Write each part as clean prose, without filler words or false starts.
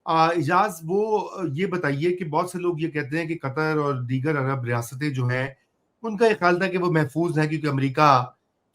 اجاز وہ یہ بتائیے کہ بہت سے لوگ یہ کہتے ہیں کہ قطر اور دیگر عرب ریاستیں جو ہیں ان کا یہ خیال تھا کہ وہ محفوظ ہیں کیونکہ امریکہ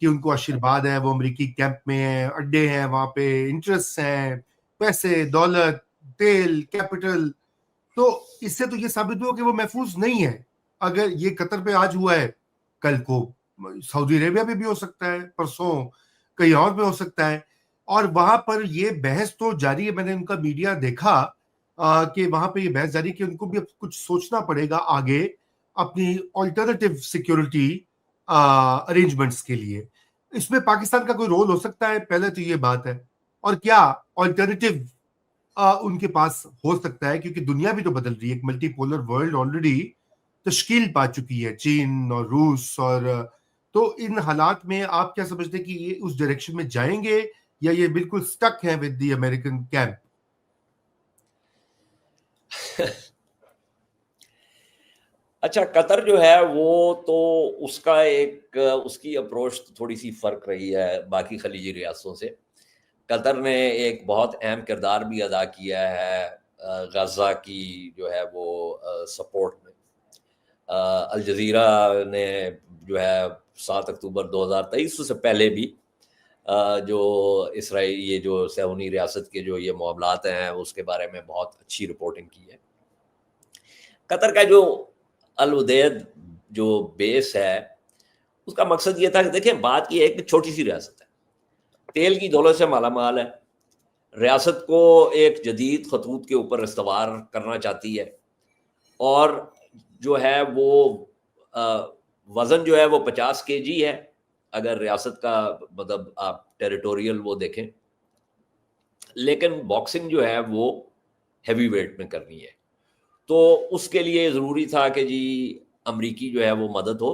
کی ان کو آشیرواد ہے، وہ امریکی کیمپ میں ہیں، اڈے ہیں، وہاں پہ انٹرسٹ ہیں، پیسے، دولت، تیل، کیپٹل. تو اس سے تو یہ ثابت ہوا کہ وہ محفوظ نہیں ہے. اگر یہ قطر پہ آج ہوا ہے، کل کو سعودی عربیہ پہ بھی ہو سکتا ہے، پرسوں کہیں اور پہ ہو سکتا ہے. اور وہاں پر یہ بحث تو جاری ہے. میں نے ان کا میڈیا دیکھا کہ وہاں پہ یہ بحث جاری کہ ان کو بھی اب کچھ سوچنا پڑے گا آگے اپنی آلٹرنیٹیو سیکیورٹی ارینجمنٹس کے لیے. اس میں پاکستان کا کوئی رول ہو سکتا ہے؟ پہلے تو یہ بات ہے. اور کیا آلٹرنیٹیو ان کے پاس ہو سکتا ہے؟ کیونکہ دنیا بھی تو بدل رہی ہے، ایک ملٹی پولر ورلڈ آلریڈی تشکیل پا چکی ہے، چین اور روس. اور تو ان حالات میں آپ کیا سمجھتے ہیں کہ یہ اس ڈائریکشن میں جائیں گے یا یہ بالکل سٹک ہے ود دی امریکن کیمپ؟ اچھا، قطر جو ہے وہ تو اس کا ایک اس کی اپروچ تھوڑی سی فرق رہی ہے باقی خلیجی ریاستوں سے. قطر نے ایک بہت اہم کردار بھی ادا کیا ہے غزہ کی جو ہے وہ سپورٹ میں. الجزیرہ نے جو ہے 7 اکتوبر 2023 سے پہلے بھی جو اسرائیل یہ جو صہیونی ریاست کے جو یہ معاملات ہیں اس کے بارے میں بہت اچھی رپورٹنگ کی ہے. قطر کا جو الودیع جو بیس ہے اس کا مقصد یہ تھا کہ دیکھیں بات یہ ہے کہ چھوٹی سی ریاست ہے، تیل کی دولت سے مالا مال ہے، ریاست کو ایک جدید خطوط کے اوپر استوار کرنا چاہتی ہے، اور جو ہے وہ وزن جو ہے وہ 50 kg ہے اگر ریاست کا مطلب آپ ٹیریٹوریل وہ دیکھیں، لیکن باکسنگ جو ہے وہ ہیوی ویٹ میں کرنی ہے. تو اس کے لیے ضروری تھا کہ جی امریکی جو ہے وہ مدد ہو،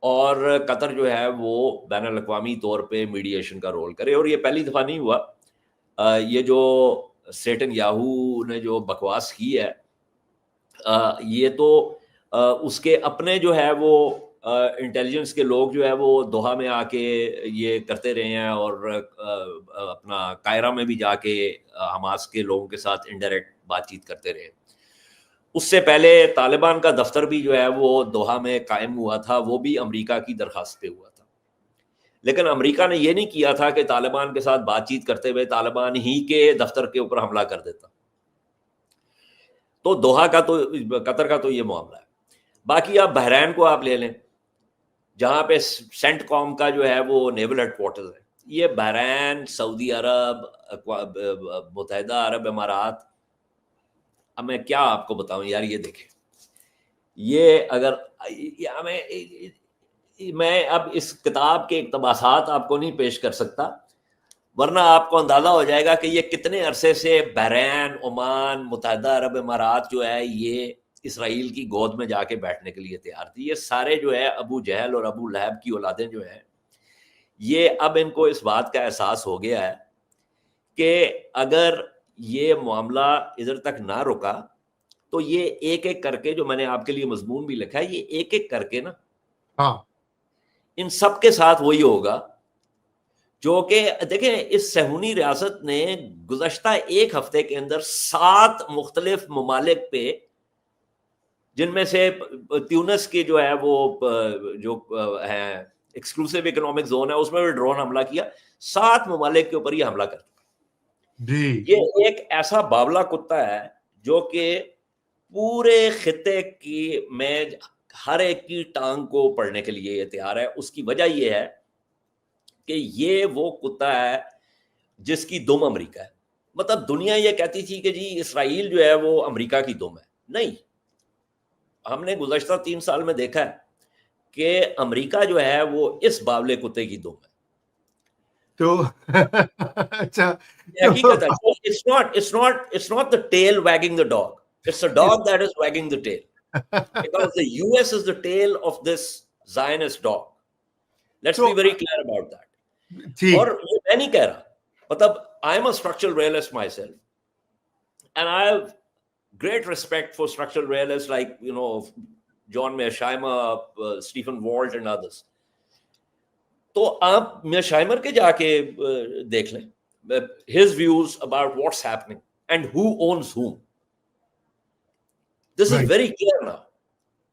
اور قطر جو ہے وہ بین الاقوامی طور پہ میڈیشن کا رول کرے. اور یہ پہلی دفعہ نہیں ہوا. یہ جو سیٹن یاہو نے جو بکواس کی ہے یہ تو اس کے اپنے جو ہے وہ انٹیلیجنس کے لوگ جو ہے وہ دوحہ میں آ کے یہ کرتے رہے ہیں، اور اپنا قاہرہ میں بھی جا کے حماس کے لوگوں کے ساتھ انڈائریکٹ بات چیت کرتے رہے. اس سے پہلے طالبان کا دفتر بھی جو ہے وہ دوحہ میں قائم ہوا تھا، وہ بھی امریکہ کی درخواست پہ ہوا تھا. لیکن امریکہ نے یہ نہیں کیا تھا کہ طالبان کے ساتھ بات چیت کرتے ہوئے طالبان ہی کے دفتر کے اوپر حملہ کر دیتا. تو دوحہ کا تو قطر کا تو یہ معاملہ ہے. باقی آپ بحرین کو آپ لے لیں جہاں پہ سینٹ کام کا جو ہے وہ نیول ہیڈ کوارٹرز ہے. یہ بحرین، سعودی عرب، متحدہ عرب امارات، اب میں کیا آپ کو بتاؤں یار. یہ دیکھیں، یہ اگر میں اب اس کتاب کے اقتباسات آپ کو نہیں پیش کر سکتا، ورنہ آپ کو اندازہ ہو جائے گا کہ یہ کتنے عرصے سے بحرین، عمان، متحدہ عرب امارات جو ہے یہ اسرائیل کی گود میں جا کے بیٹھنے کے لیے تیار تھی. یہ سارے جو ہے ابو جہل اور ابو لہب کی اولادیں جو ہیں، یہ اب ان کو اس بات کا احساس ہو گیا ہے کہ اگر یہ معاملہ ادھر تک نہ رکا تو یہ ایک ایک کر کے، جو میں نے آپ کے لیے مضمون بھی لکھا ہے، یہ ایک ایک کر کے نا ان سب کے ساتھ وہی ہوگا جو کہ دیکھیں اس صہیونی ریاست نے گزشتہ ایک ہفتے کے اندر 7 مختلف ممالک پہ، جن میں سے تیونس کی جو ہے وہ جو ہے ایکسکلوسیو اکنامک زون ہے اس میں بھی ڈرون حملہ کیا. 7 ممالک کے اوپر یہ حملہ کرتا. یہ ایک ایسا باولا کتا ہے جو کہ پورے خطے کی میں ہر ایک کی ٹانگ کو پڑنے کے لیے یہ تیار ہے. اس کی وجہ یہ ہے کہ یہ وہ کتا ہے جس کی دم امریکہ ہے. مطلب دنیا یہ کہتی تھی کہ جی اسرائیل جو ہے وہ امریکہ کی دم ہے. نہیں، ہم نے گزشتہ 3 سال میں دیکھا ہے کہ امریکہ جو ہے وہ اس باولے کتے کی دم ہے. تو اچھا حقیقت ہے. It's not the tail wagging the dog. It's the dog that is wagging the tail. Because the US is the tail of this Zionist dog. Let's be very clear about that. اور یہ میں نہیں کہہ رہا، مطلب I am a structural realist myself and I have great respect for structural realists like John Mearsheimer, Stephen Walt and others. تو آپ میرشائمر کے جا کے دیکھ لیں his views about what's happening. and who owns whom. This is Right. very clear now.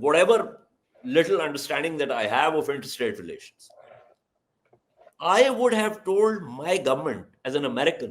whatever little understanding that I have of interstate relations, I would have told my government as an American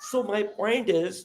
So my point is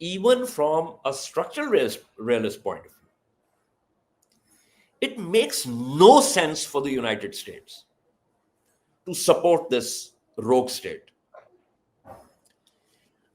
even from a structural realist point of view, it makes no sense for the United States to support this rogue state.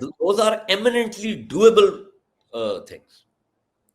those are eminently doable things.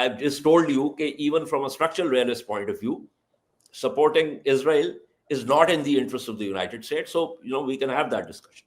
I've just told you that even from a structural realist point of view, supporting Israel is not in the interest of the United States. So, we can have that discussion.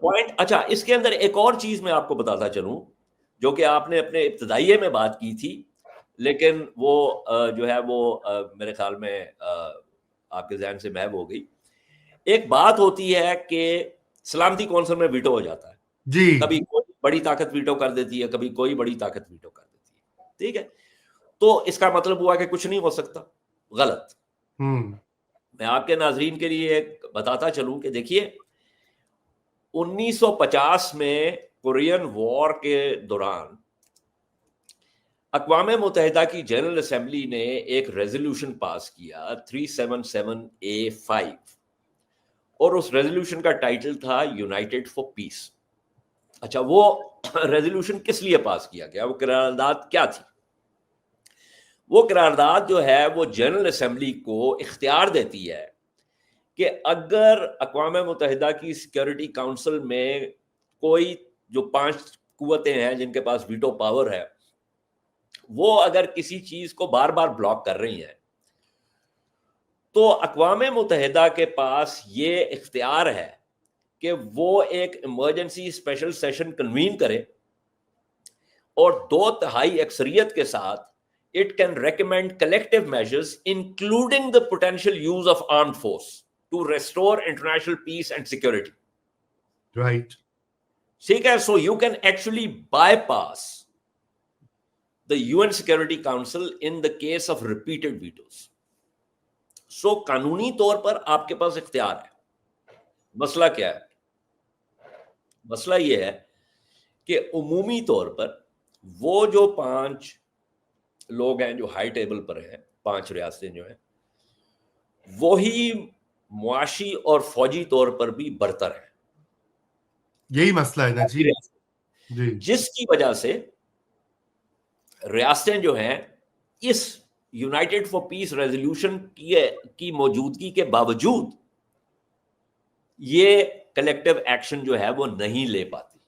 point, اچھا اس کے اندر ایک اور چیز میں آپ کو بتاتا چلوں جو کہ آپ نے اپنے ابتدائیے میں بات کی تھی لیکن وہ جو ہے وہ میرے خیال میں آپ کے ذہن سے محو ہو گئی. ایک بات ہوتی ہے کہ سلامتی کونسل میں ویٹو ہو جاتا ہے جی. کبھی کوئی بڑی طاقت ویٹو کر دیتی ہے, کبھی کوئی بڑی طاقت ویٹو کر دیتی ہے, ٹھیک ہے. تو اس کا مطلب ہوا کہ کچھ نہیں ہو سکتا. غلط. میں آپ کے ناظرین کے لیے بتاتا چلوں کہ دیکھیے 1950 میں کورین وار کے دوران اقوام متحدہ کی جنرل اسمبلی نے ایک ریزولوشن پاس کیا 377A5 اور اس ریزولوشن کا ٹائٹل تھا یونائٹڈ فار پیس. اچھا وہ ریزولوشن کس لیے پاس کیا گیا, وہ قرارداد کیا تھی؟ وہ قرارداد جو ہے وہ جنرل اسمبلی کو اختیار دیتی ہے کہ اگر اقوام متحدہ کی سیکیورٹی کاؤنسل میں کوئی جو 5 قوتیں ہیں جن کے پاس ویٹو پاور ہے وہ اگر کسی چیز کو بار بار بلاک کر رہی ہیں تو اقوام متحدہ کے پاس یہ اختیار ہے کہ وہ ایک ایمرجنسی اسپیشل سیشن کنوین کرے اور 2/3 اکثریت کے ساتھ it can recommend collective measures including the potential use of armed force to restore international peace and security. Right. ٹھیک ہے. So you can actually bypass the UN Security Council in the case of repeated vetoes. So قانونی طور پر آپ کے پاس اختیار ہے. مسئلہ کیا ہے؟ مسئلہ یہ ہے کہ عمومی طور پر وہ جو 5 لوگ ہیں جو ہائی ٹیبل پر ہیں, 5 ریاستیں جو ہیں وہی معاشی اور فوجی طور پر بھی برتر ہیں. یہی مسئلہ ہے نا جی. جی. جس کی وجہ سے ریاستیں جو ہیں اس یونائٹڈ فار پیس ریزولوشن کی موجودگی کے باوجود یہ کلیکٹیو ایکشن جو ہے وہ نہیں لے پاتی.